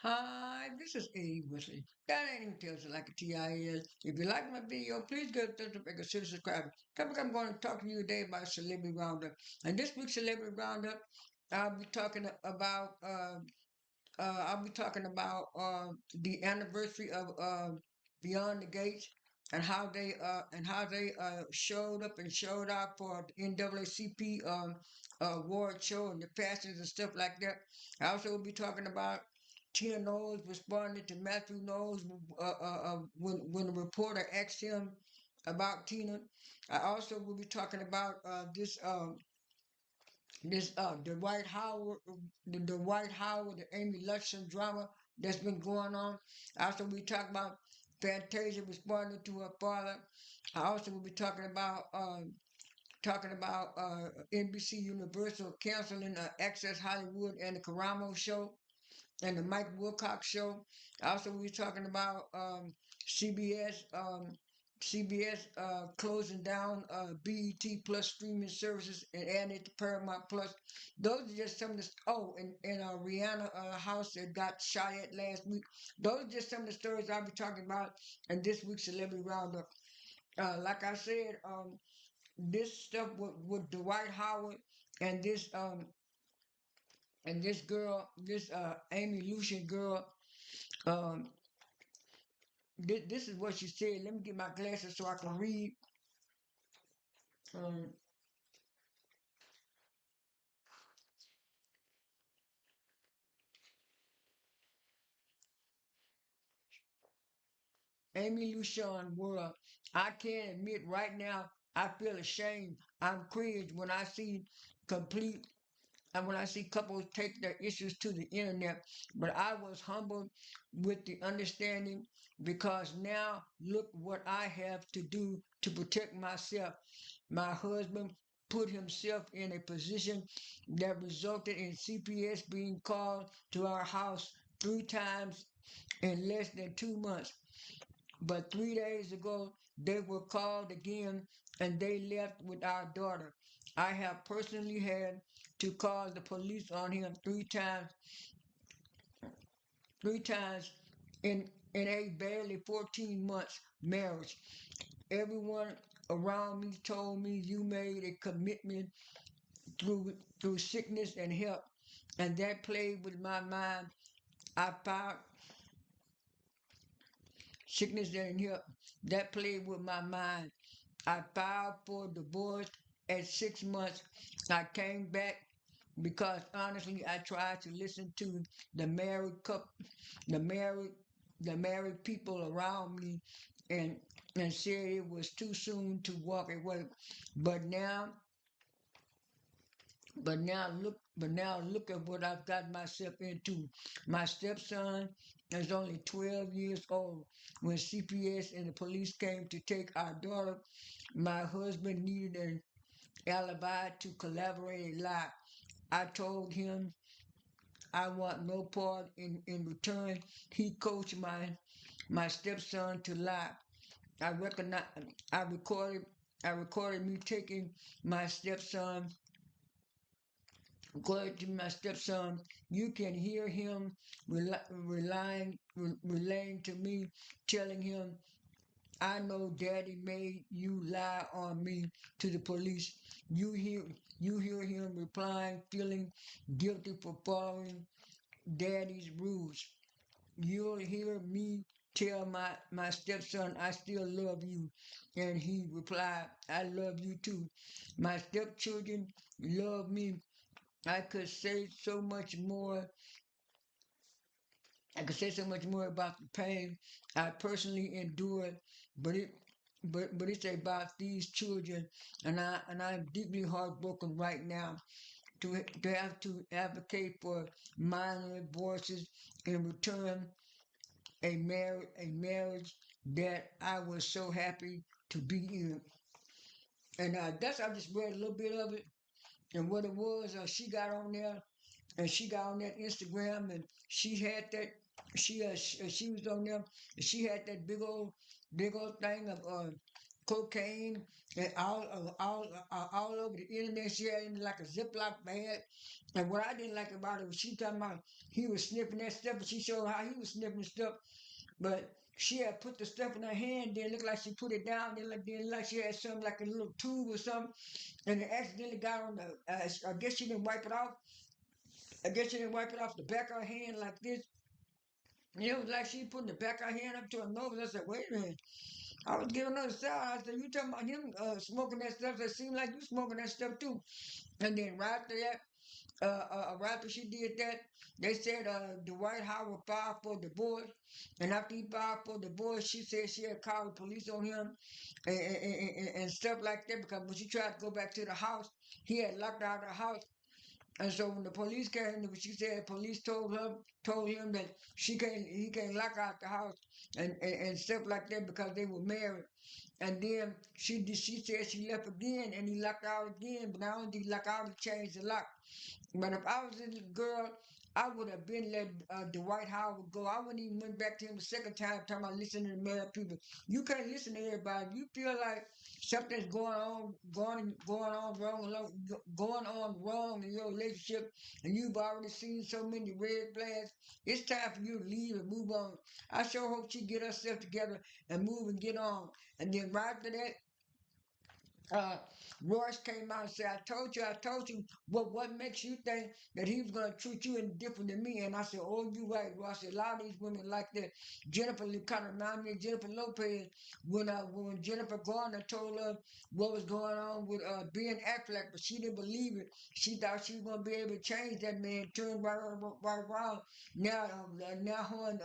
Hi, this is A. Wesley. That ain't tells it like a TIS. If you like my video, please give it a thumbs up and consider subscribing. Come I'm going to talk to you today about Celebrity Roundup. And this week's Celebrity Roundup, I'll be talking about the anniversary of Beyond the Gates and how they showed up and showed out for the NAACP award show and the passions and stuff like that. I also will be talking about Tina Knowles responding to Matthew Knowles when the reporter asked him about Tina. I also will be talking about this the Dwight Howard, the Amy Luciani drama that's been going on. Also, we talk about Fantasia responding to her father. I also will be talking about NBC Universal canceling Access Hollywood and the Caramo show and the Mike Wilcox show. Also, we were talking about CBS CBS closing down BET Plus streaming services and adding it to Paramount Plus. Those are just some of the and Rihanna house that got shot at last week. Those are just some of the stories I'll be talking about in this week's Celebrity Roundup. Like I said, this stuff with Dwight Howard and this girl, this Amy Lucian girl. Um, this is what she said. Let me get my glasses so I can read. Um, Amy Lucian world. I can admit right now, I feel ashamed. I'm cringed when I see complete and when I see couples take their issues to the internet. But I was humbled with the understanding because now look what I have to do to protect myself. My husband put himself in a position that resulted in CPS being called to our house 3 times in less than 2 months. But 3 days ago, they were called again and they left with our daughter. I have personally had to call the police on him 3 times in a barely 14 months marriage. Everyone around me told me you made a commitment through sickness and health, and that played with my mind. I found sickness and health that played with my mind. I filed for divorce at 6 months. I came back because honestly, I tried to listen to the married couple, the married, the married people around me, and and said it was too soon to walk away. But now, but now at what I've got myself into. My stepson is only 12 years old. When CPS and the police came to take our daughter, my husband needed an alibi to collaborate a lie. I told him I want no part in return. He coached my stepson to lie. I recognize I recorded I recorded me taking my stepson according to my stepson. You can hear him relaying to me, telling him I know daddy made you lie on me to the police. You hear you hear him replying, feeling guilty for following daddy's rules. You'll hear me tell my stepson I still love you. And he replied, I love you too. My stepchildren love me. I could say so much more I could say so much more about the pain I personally endured, but it's about these children, and I'm deeply heartbroken right now to have to advocate for minor voices in return a marriage that I was so happy to be in. And that's I just read a little bit of it, and what it was, she got on there and she got on that Instagram and she had that she was on there and she had that big old thing of cocaine and all over the internet. She had it in like a Ziploc bag. And what I didn't like about it was she talking about he was sniffing that stuff, and she showed how he was sniffing stuff. But she had put the stuff in her hand, then looked like she put it down, then like she had something like a little tube or something, and it accidentally got on the. I guess she didn't wipe it off. I guess she didn't wipe it off the back of her hand like this. And it was like she putting the back of her hand up to her nose. I said, wait a minute. I was giving her a sound. I said, you talking about him smoking that stuff? That seemed like you smoking that stuff too. And then right after that, right after she did that, they said Dwight Howard filed for divorce. And after he filed for divorce, she said she had called the police on him and stuff like that because when she tried to go back to the house, he had locked out of the house. And so when the police came, she said police told him that he can't lock out the house and stuff like that because they were married. And then she said she left again and he locked out again, but not only did he lock out, he changed the lock. But if I was a girl, I would have been let Dwight Howard go. I wouldn't even went back to him the second time, talking about listening to married people. You can't listen to everybody. If you feel like something's going on going on wrong in your relationship, and you've already seen so many red flags, it's time for you to leave and move on. I sure hope she get herself together and move and get on. And then right after that, uh, Royce came out and said, I told you, what makes you think that he was going to treat you any different than me? And I said, oh, you right, Royce. I said, a lot of these women like that. Jennifer kind of reminded me of Jennifer Lopez when Jennifer Garner told her what was going on with Ben Affleck, but she didn't believe it. She thought she was going to be able to change that man, turn right around. Now, now her and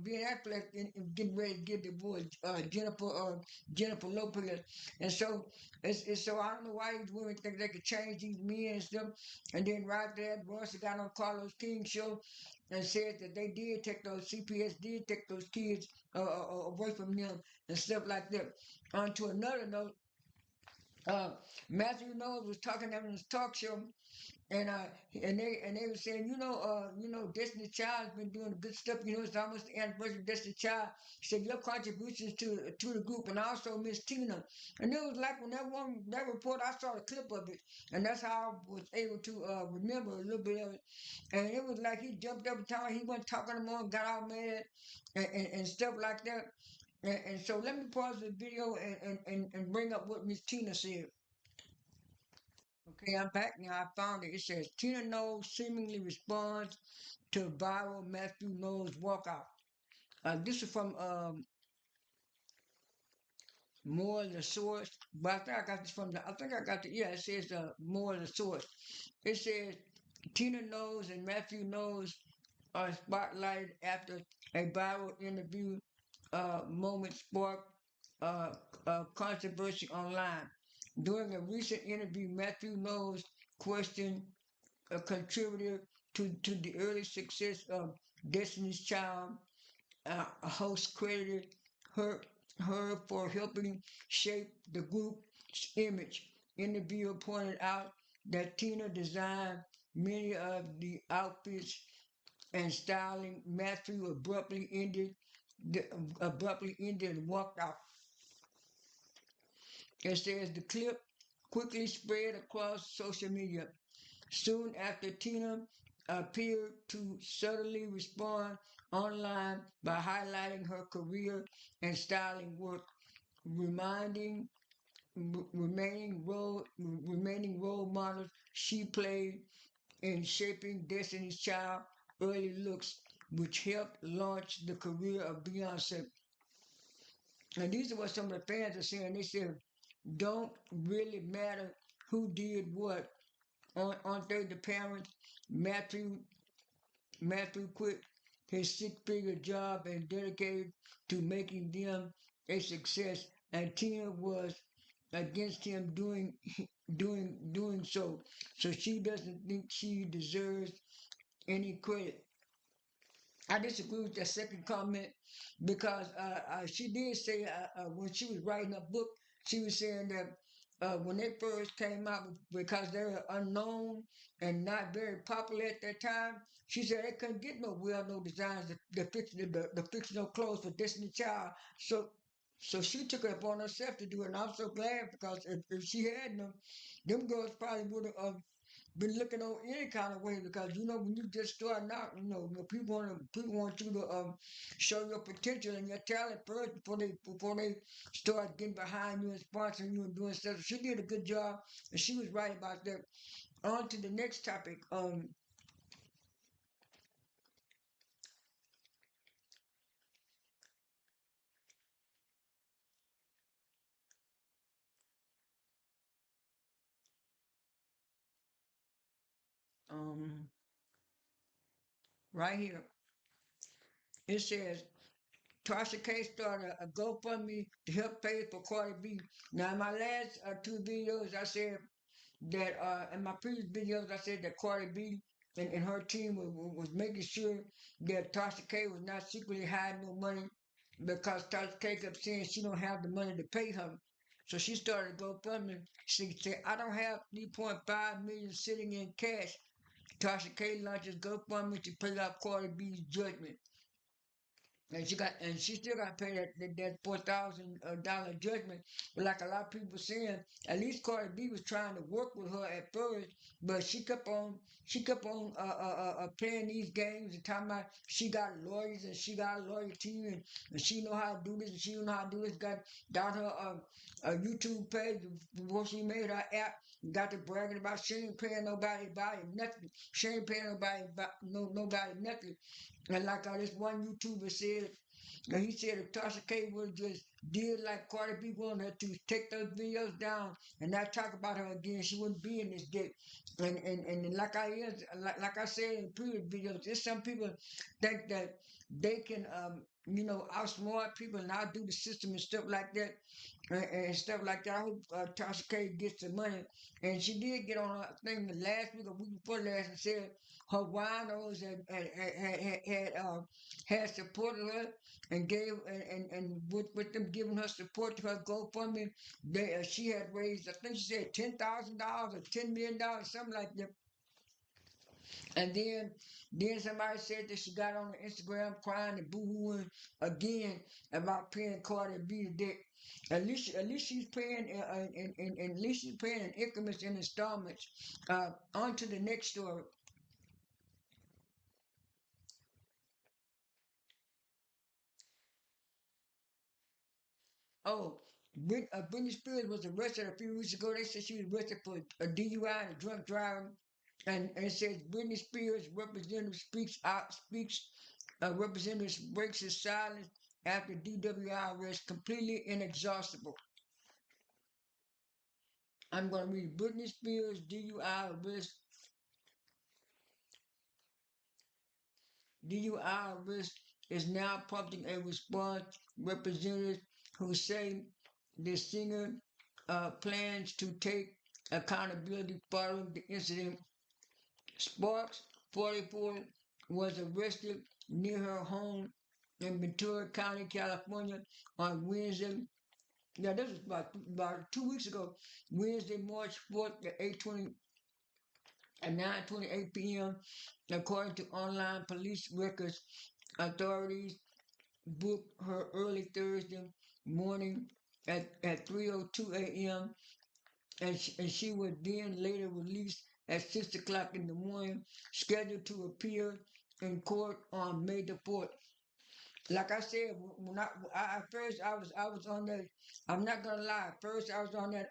Ben Affleck getting ready to get divorced. Jennifer Lopez. And so it's so I don't know why these women think they could change these men and stuff. And then right there, Royce got on Carlos King show and said that they did take those CPS did take those kids away from them and stuff like that. On to another note, uh, Matthew Knowles was talking on his talk show and they were saying, Destiny Child's been doing good stuff. It's almost the anniversary of Destiny Child. She said your contributions to the group, and also Miss Tina. And it was like when that report, I saw the clip of it, and that's how I was able to remember a little bit of it. And it was like he jumped up and talking. He went talking to them, got all mad and stuff like that. And so let me pause the video and bring up what Miss Tina said. Okay, I'm back now. I found it. It says Tina Knowles seemingly responds to viral Matthew Knowles walkout. This is from more the source, but I think I got this from the. I think I got the. Yeah, it says more the source. It says Tina Knowles and Matthew Knowles are spotlighted after a viral interview moment sparked uh, controversy online. During a recent interview, Matthew Knowles questioned a contributor to the early success of Destiny's Child. A host credited her for helping shape the group's image. Interviewer pointed out that Tina designed many of the outfits and styling. Matthew abruptly ended and walked out. It says the clip quickly spread across social media. Soon after, Tina appeared to subtly respond online by highlighting her career and styling work, reminding remaining role models she played in shaping Destiny's Child early looks, which helped launch the career of Beyonce. And these are what some of the fans are saying. They said, don't really matter who did what. On they the parents, Matthew quit his six-figure job and dedicated to making them a success, and Tina was against him doing so. So she doesn't think she deserves any credit. I disagree with that second comment because she did say when she was writing her book, she was saying that when they first came out, because they were unknown and not very popular at that time, she said they couldn't get no well-known designs to fix the fictional clothes for Destiny Child. So she took it upon herself to do it, and I'm so glad because if she had them girls probably would have been looking on any kind of way because when you just starting out, people want you to show your potential and your talent first before they start getting behind you and sponsoring you and doing stuff. So she did a good job, and she was right about that. On to the next topic. Um, right here it says Tasha K started a GoFundMe to help pay for CardiB. Now, in my last two videos, I said that in my previous videos, I said that CardiB and her team was making sure that Tasha K was not secretly hiding no money because Tasha K kept saying she don't have the money to pay her. So she started GoFundMe. She said, I don't have 3.5 million sitting in cash. Tasha K launches GoFundMe to pay off CardiB's judgment. And she still got to pay that $4,000 judgment. But like a lot of people saying, at least Cardi B was trying to work with her at first, but she kept on playing these games and talking about she got lawyers and she got a lawyer team and she know how to do this and she know how to do this. Got her a YouTube page before she made her app. Got to bragging about she ain't paying nobody about it nothing. She ain't paying nobody about nobody nothing. And like this one YouTuber said, he said if Tasha K would just did like Cardi B wanted her to take those videos down and not talk about her again, she wouldn't be in this debt. And like I said in previous videos, there's some people think that they can outsmart people and outdo the system and stuff like that and stuff like that. I hope Tasha K gets the money. And she did get on a thing last week or week before last and said her winos had supported her and gave and with them giving her support to her GoFundMe, she had raised I think she said $10,000 or $10 million, something like that. And then somebody said that she got on her Instagram crying and boo-hooing again about paying Cardi B the debt. At least she's paying at least she's paying in increments and installments. On to the next story. Oh, Britney Spears was arrested a few weeks ago. They said she was arrested for a DUI and a drunk driving. And it says Britney Spears representative representative breaks his silence after DWI arrest completely inexhaustible. I'm going to read Britney Spears DUI arrest. DUI arrest is now prompting a response. Representatives who say the singer plans to take accountability following the incident. Sparks, 44, was arrested near her home in Ventura County, California on Wednesday. Yeah, this was about 2 weeks ago. Wednesday, March 4th at 9:28 p.m. According to online police records, authorities booked her early Thursday morning at 3:02 a.m. And she was then later released at 6 o'clock in the morning, scheduled to appear in court on May the 4th. Like I said, when at first I was on that. I'm not gonna lie. At first I was on that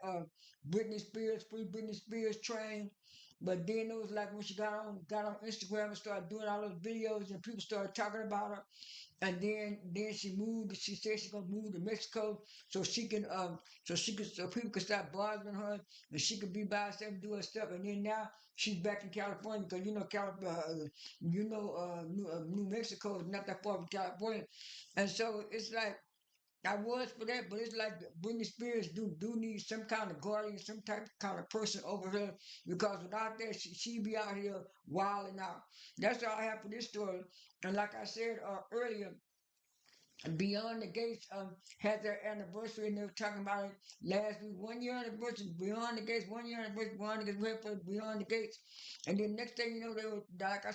Britney Spears, free Britney Spears train, but then it was like when she got on Instagram and started doing all those videos and people started talking about her, and then she moved. She said she's gonna move to Mexico so people could stop bothering her and she could be by herself and do her stuff. And then now she's back in California because New Mexico is not that far from California, and so it's like. I was for that, but it's like Britney Spears do need some kind of guardian, some type of kind of person over her because without that, she be out here wilding out. That's all I have for this story. And like I said earlier, Beyond the Gates had their anniversary and they were talking about it last week. 1 year anniversary, Beyond the Gates, 1 year anniversary, Beyond the Gates, Beyond the Gates. And then next thing you know, they were like I